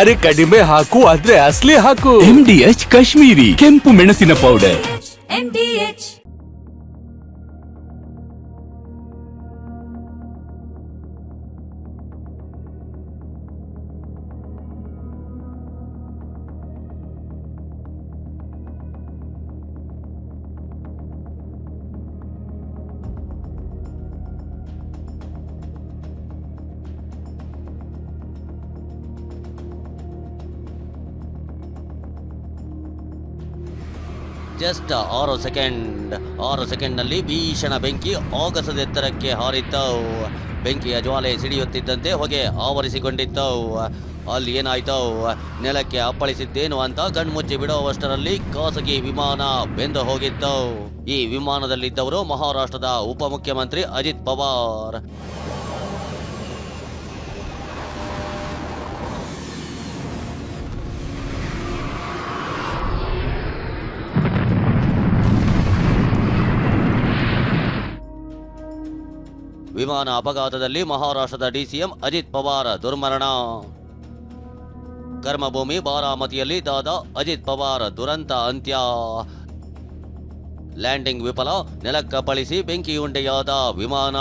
ಅರೆ ಕಡಿಮೆ ಹಾಕು ಆದ್ರೆ ಅಸ್ಲಿ ಹಾಕು. MDH ಕಾಶ್ಮೀರಿ ಕೆಂಪು ಮೆಣಸಿನ ಪೌಡರ್. MDH. ಜಸ್ಟ್ 6 ಸೆಕೆಂಡ್ನಲ್ಲಿ ಭೀಷಣ ಬೆಂಕಿ ಆಗಸದ ಎತ್ತರಕ್ಕೆ ಹಾರಿದ್ದವು. ಬೆಂಕಿಯ ಜ್ವಾಲೆ ಸಿಡಿಯುತ್ತಿದ್ದಂತೆ ಹೊಗೆ ಆವರಿಸಿಕೊಂಡಿತ್ತು. ಅಲ್ಲಿ ಏನಾಯ್ತು, ನೆಲಕ್ಕೆ ಅಪ್ಪಳಿಸಿದ್ದೇನು ಅಂತ ಕಣ್ಮುಚ್ಚಿ ಬಿಡುವಷ್ಟರಲ್ಲಿ ಖಾಸಗಿ ವಿಮಾನ ಬೆಂದು ಹೋಗಿತ್ತು. ಈ ವಿಮಾನದಲ್ಲಿದ್ದವರು ಮಹಾರಾಷ್ಟ್ರದ ಉಪಮುಖ್ಯಮಂತ್ರಿ ಅಜಿತ್ ಪವಾರ್. ವಿಮಾನ ಅಪಘಾತದಲ್ಲಿ ಮಹಾರಾಷ್ಟ್ರದ ಡಿಸಿಎಂ ಅಜಿತ್ ಪವಾರ್ ದುರ್ಮರಣ. ಕರ್ಮಭೂಮಿ ಬಾರಾಮತಿಯಲ್ಲಿ ದಾದಾ ಅಜಿತ್ ಪವಾರ್ ದುರಂತ ಅಂತ್ಯ. ಲ್ಯಾಂಡಿಂಗ್ ವಿಫಲ, ನೆಲಕ್ಕಪ್ಪಳಿಸಿ ಬೆಂಕಿಯುಂಡೆಯಾದ ವಿಮಾನ.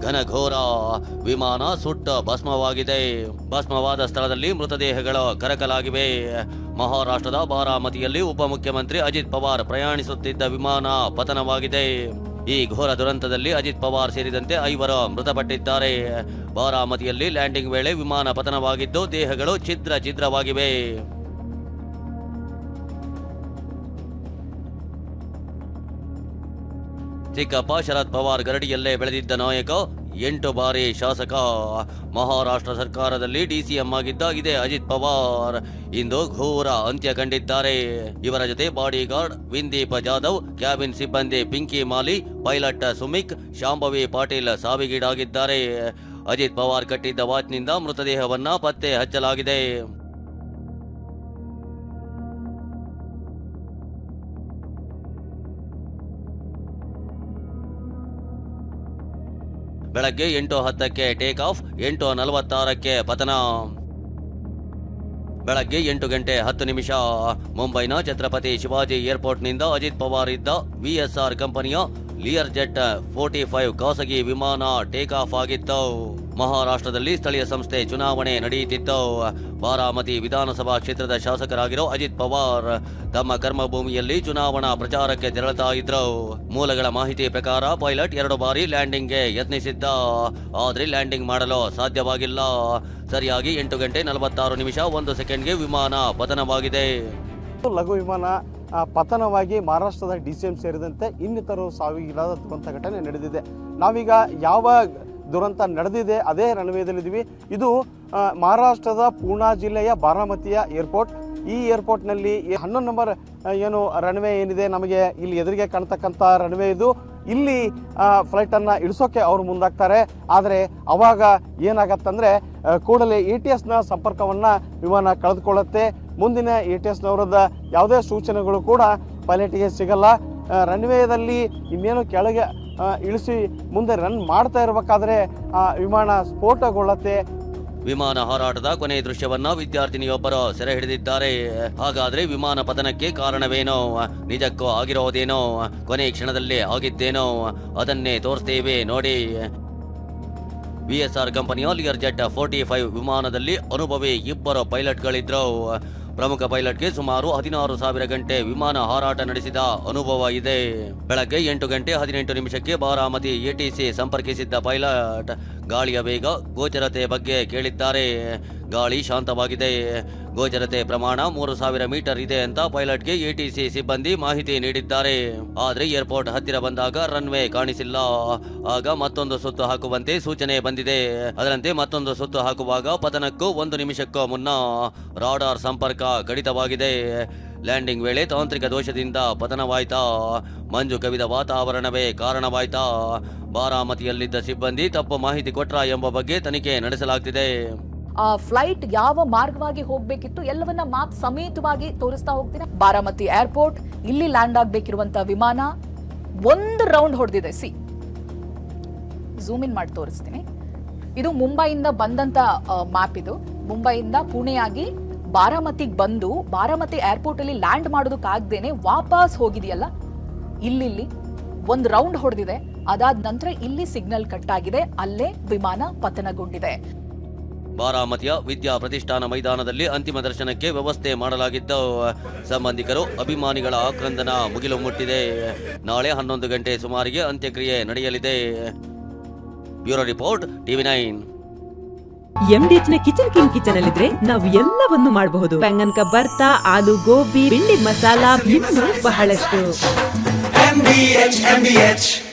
ಘನಘೋರ ವಿಮಾನ ಸುಟ್ಟ ಭಸ್ಮವಾಗಿದೆ. ಭಸ್ಮವಾದ ಸ್ಥಳದಲ್ಲಿ ಮೃತದೇಹಗಳು ಕರಕಲಾಗಿವೆ. ಮಹಾರಾಷ್ಟ್ರದ ಬಾರಾಮತಿಯಲ್ಲಿ ಉಪಮುಖ್ಯಮಂತ್ರಿ ಅಜಿತ್ ಪವಾರ್ ಪ್ರಯಾಣಿಸುತ್ತಿದ್ದ ವಿಮಾನ ಪತನವಾಗಿದೆ. ಈ ಘೋರ ದುರಂತದಲ್ಲಿ ಅಜಿತ್ ಪವಾರ್ ಸೇರಿದಂತೆ 5 ಮೃತಪಟ್ಟಿದ್ದಾರೆ. ಬಾರಾಮತಿಯಲ್ಲಿ ಲ್ಯಾಂಡಿಂಗ್ ವೇಳೆ ವಿಮಾನ ಪತನವಾಗಿದ್ದು ದೇಹಗಳು ಛಿದ್ರವಾಗಿವೆ. ಚಿಕ್ಕಪ್ಪ ಶರದ್ ಪವಾರ್ ಗರಡಿಯಲ್ಲೇ ಬೆಳೆದಿದ್ದ ನಾಯಕ, 8 ಬಾರಿ ಶಾಸಕ. ಮಹಾರಾಷ್ಟ್ರ ಸರ್ಕಾರದಲ್ಲಿ ಡಿಸಿಎಂ ಆಗಿದ್ದ ಇದೇ ಅಜಿತ್ ಪವಾರ್ ಇಂದು ಘೋರ ಅಂತ್ಯ ಕಂಡಿದ್ದಾರೆ. ಇವರ ಜೊತೆ ಬಾಡಿಗಾರ್ಡ್ ವಿಂದೀಪ್ ಜಾಧವ್, ಕ್ಯಾಬಿನ್ ಸಿಬ್ಬಂದಿ ಪಿಂಕಿ ಮಾಲಿ, ಪೈಲಟ್ ಸುಮಿಕ್, ಶಾಂಭವಿ ಪಾಟೀಲ್ ಸಾವಿಗೀಡಾಗಿದ್ದಾರೆ. ಅಜಿತ್ ಪವಾರ್ ಕಟ್ಟಿದ್ದ ವಾಚ್ನಿಂದ ಮೃತದೇಹವನ್ನ ಪತ್ತೆ ಹಚ್ಚಲಾಗಿದೆ. ಬೆಳಗ್ಗೆ 8:10ಕ್ಕೆ ಟೇಕ್ ಆಫ್, 8:46ಕ್ಕೆ ಪತನ. ಬೆಳಗ್ಗೆ 8 ಗಂಟೆ 10 ನಿಮಿಷ ಮುಂಬೈನ ಛತ್ರಪತಿ ಶಿವಾಜಿ ಏರ್ಪೋರ್ಟ್ನಿಂದ ಅಜಿತ್ ಪವಾರ್ ಇದ್ದ ವಿಎಸ್ಆರ್ ಕಂಪನಿಯ ಲಿಯರ್ ಜೆಟ್ 45 ಖಾಸಗಿ ವಿಮಾನ ಟೇಕ್ ಆಫ್ ಆಗಿತ್ತು. ಮಹಾರಾಷ್ಟ್ರದಲ್ಲಿ ಸ್ಥಳೀಯ ಸಂಸ್ಥೆ ಚುನಾವಣೆ ನಡೆಯುತ್ತಿತ್ತು. ಬಾರಾಮತಿ ವಿಧಾನಸಭಾ ಕ್ಷೇತ್ರದ ಶಾಸಕರಾಗಿರೋ ಅಜಿತ್ ಪವಾರ್ ತಮ್ಮ ಕರ್ಮಭೂಮಿಯಲ್ಲಿ ಚುನಾವಣಾ ಪ್ರಚಾರಕ್ಕೆ ತೆರಳುತ್ತಾ ಇದ್ರು. ಮೂಲಗಳ ಮಾಹಿತಿ ಪ್ರಕಾರ ಪೈಲಟ್ 2 ಬಾರಿ ಲ್ಯಾಂಡಿಂಗ್ಗೆ ಯತ್ನಿಸಿದ್ದ, ಆದ್ರೆ ಲ್ಯಾಂಡಿಂಗ್ ಮಾಡಲು ಸಾಧ್ಯವಾಗಿಲ್ಲ. ಸರಿಯಾಗಿ 8 ಗಂಟೆ 46 ನಿಮಿಷ 1 ಸೆಕೆಂಡ್ಗೆ ವಿಮಾನ ಪತನವಾಗಿದೆ. ಲಘು ವಿಮಾನ ಪತನವಾಗಿ ಮಹಾರಾಷ್ಟ್ರದ ಡಿಸಿಎಂ ಸೇರಿದಂತೆ ಇನ್ನಿತರು ಸಾವಿಗೀಡಾದ ದುರಂತ ಘಟನೆ ನಡೆದಿದೆ. ನಾವೀಗ ಯಾವ ದುರಂತ ನಡೆದಿದೆ ಅದೇ ರನ್ವೇದಲ್ಲಿದ್ದೀವಿ. ಇದು ಮಹಾರಾಷ್ಟ್ರದ ಪೂನಾ ಜಿಲ್ಲೆಯ ಬಾರಾಮತಿಯ ಏರ್ಪೋರ್ಟ್. ಈ ಏರ್ಪೋರ್ಟ್ನಲ್ಲಿ 11 ನಂಬರ್ ಏನು ರನ್ವೇ ಏನಿದೆ, ನಮಗೆ ಇಲ್ಲಿ ಎದುರಿಗೆ ಕಾಣ್ತಕ್ಕಂಥ ರನ್ವೇ ಇದು. ಇಲ್ಲಿ ಫ್ಲೈಟನ್ನು ಇಳಿಸೋಕೆ ಅವರು ಮುಂದಾಗ್ತಾರೆ. ಆದರೆ ಅವಾಗ ಏನಾಗತ್ತಂದರೆ ಕೂಡಲೇ ATSನ ಸಂಪರ್ಕವನ್ನು ವಿಮಾನ ಕಳೆದುಕೊಳ್ಳುತ್ತೆ. ಮುಂದಿನ ATSನವರದ ಯಾವುದೇ ಸೂಚನೆಗಳು ಕೂಡ ಪೈಲಟ್ಗೆ ಸಿಗಲ್ಲ. ರನ್ವೇದಲ್ಲಿ ಇನ್ನೇನು ಕೆಳಗೆ ಇಳಿಸಿ ಮುಂದೆ ರನ್ ಮಾಡ್ತಾ ಇರಬೇಕಾದ್ರೆ ವಿಮಾನ ಸ್ಫೋಟಗೊಳ್ಳುತ್ತೆ. ವಿಮಾನ ಹಾರಾಟದ ಕೊನೆ ದೃಶ್ಯವನ್ನ ವಿದ್ಯಾರ್ಥಿನಿಯೊಬ್ಬರು ಸೆರೆ ಹಿಡಿದಿದ್ದಾರೆ. ಹಾಗಾದ್ರೆ ವಿಮಾನ ಪತನಕ್ಕೆ ಕಾರಣವೇನೋ, ನಿಜಕ್ಕೂ ಆಗಿರೋದೇನೋ, ಕೊನೆ ಕ್ಷಣದಲ್ಲೇ ಆಗಿದ್ದೇನೋ, ಅದನ್ನೇ ತೋರಿಸ್ತೇವೆ ನೋಡಿ. ವಿಎಸ್ಆರ್ ಕಂಪನಿಯ ಲಿಯರ್ ಜೆಟ್ 45 ವಿಮಾನದಲ್ಲಿ ಅನುಭವಿ 2 ಪೈಲಟ್ಗಳಿದ್ರು. ಪ್ರಮುಖ ಪೈಲಟ್ಗೆ ಸುಮಾರು 16,000 ಗಂಟೆ ವಿಮಾನ ಹಾರಾಟ ನಡೆಸಿದ ಅನುಭವ ಇದೆ. ಬೆಳಗ್ಗೆ 8 ಗಂಟೆ 18 ನಿಮಿಷಕ್ಕೆ ಬಾರಾಮತಿ ATC ಸಂಪರ್ಕಿಸಿದ್ದ ಪೈಲಟ್ ಗಾಳಿಯ ವೇಗ, ಗೋಚರತೆ ಬಗ್ಗೆ ಕೇಳಿದ್ದಾರೆ. ಗಾಳಿ ಶಾಂತವಾಗಿದೆ, ಗೋಚರತೆ ಪ್ರಮಾಣ 3000 ಮೀಟರ್ ಇದೆ ಅಂತ ಪೈಲಟ್ಗೆ ATC ಸಿಬ್ಬಂದಿ ಮಾಹಿತಿ ನೀಡಿದ್ದಾರೆ. ಆದ್ರೆ ಏರ್ಪೋರ್ಟ್ ಹತ್ತಿರ ಬಂದಾಗ ರನ್ವೇ ಕಾಣಿಸಿಲ್ಲ. ಆಗ ಮತ್ತೊಂದು ಸುತ್ತು ಹಾಕುವಂತೆ ಸೂಚನೆ ಬಂದಿದೆ. ಅದರಂತೆ ಮತ್ತೊಂದು ಸುತ್ತು ಹಾಕುವಾಗ ಪತನಕ್ಕೂ 1 ನಿಮಿಷಕ್ಕೂ ಮುನ್ನ ರಾಡಾರ್ ಸಂಪರ್ಕ ಕಡಿತವಾಗಿದೆ. ಲ್ಯಾಂಡಿಂಗ್ ವೇಳೆ ತಾಂತ್ರಿಕ ದೋಷದಿಂದ ಪತನವಾಯ್ತಾ, ಮಂಜು ಕವಿದ ವಾತಾವರಣವೇ ಕಾರಣವಾಯ್ತಾ, ಬಾರಾಮತಿಯಲ್ಲಿದ್ದ ಸಿಬ್ಬಂದಿ ತಪ್ಪು ಮಾಹಿತಿ ಕೊಟ್ರಾ ಎಂಬ ಬಗ್ಗೆ ತನಿಖೆ ನಡೆಸಲಾಗ್ತಿದೆ. ಫ್ಲೈಟ್ ಯಾವ ಮಾರ್ಗವಾಗಿ ಹೋಗ್ಬೇಕಿತ್ತು ಎಲ್ಲವನ್ನ ಮ್ಯಾಪ್ ಸಮೇತವಾಗಿ ತೋರಿಸ್ತಾ ಹೋಗ್ತೀನಿ. ಬಾರಾಮತಿ ಏರ್ಪೋರ್ಟ್, ಇಲ್ಲಿ ಲ್ಯಾಂಡ್ ಆಗ್ಬೇಕಿರುವಂತ ವಿಮಾನ ಒಂದು ರೌಂಡ್ ಹೊಡೆದಿದೆ. ಝೂಮ್ ಇನ್ ಮಾಡಿ ತೋರಿಸ್ತೀನಿ. ಇದು ಮುಂಬೈಯಿಂದ ಬಂದಂತ ಮ್ಯಾಪ್. ಇದು ಮುಂಬೈಯಿಂದ ಪುಣೆಯಾಗಿ ಬಾರಾಮತಿಗೆ ಬಂದು ಬಾರಾಮತಿ ಏರ್ಪೋರ್ಟ್ ಅಲ್ಲಿ ಲ್ಯಾಂಡ್ ಮಾಡೋದಕ್ಕಾಗ್ದೇನೆ ವಾಪಸ್ ಹೋಗಿದೆಯಲ್ಲ, ಇಲ್ಲಿ ಒಂದು ರೌಂಡ್ ಹೊಡೆದಿದೆ. ಅದಾದ ನಂತರ ಇಲ್ಲಿ ಸಿಗ್ನಲ್ ಕಟ್ ಆಗಿದೆ, ಅಲ್ಲೇ ವಿಮಾನ ಪತನಗೊಂಡಿದೆ. ಬಾರಾಮತಿಯ ವಿದ್ಯಾ ಪ್ರತಿಷ್ಠಾನ ಮೈದಾನದಲ್ಲಿ ಅಂತಿಮ ದರ್ಶನಕ್ಕೆ ವ್ಯವಸ್ಥೆ ಮಾಡಲಾಗಿದ್ದು, ಸಂಬಂಧಿಕರು ಅಭಿಮಾನಿಗಳ ಆಕ್ರಂದನ ಮುಗಿಲು ಮುಟ್ಟಿದೆ. ನಾಳೆ 11 ಗಂಟೆ ಸುಮಾರಿಗೆ ಅಂತ್ಯಕ್ರಿಯೆ ನಡೆಯಲಿದೆ. Bureau report, TV9. MDH ನ ಕಿಚನ್ ಕಿಂಗ್ ಕಿಚನ್ ಅಲ್ಲಿದ್ರೆ ನಾವು ಎಲ್ಲವನ್ನು ಮಾಡಬಹುದು. ಬೆಂಗನ್ ಕ ಬರ್ತಾ, ಆಲೂ ಗೋಬಿ, ಬಿಂಡಿ ಮಸಾಲಾ, ಇನ್ನೂ ಬಹಳಷ್ಟು.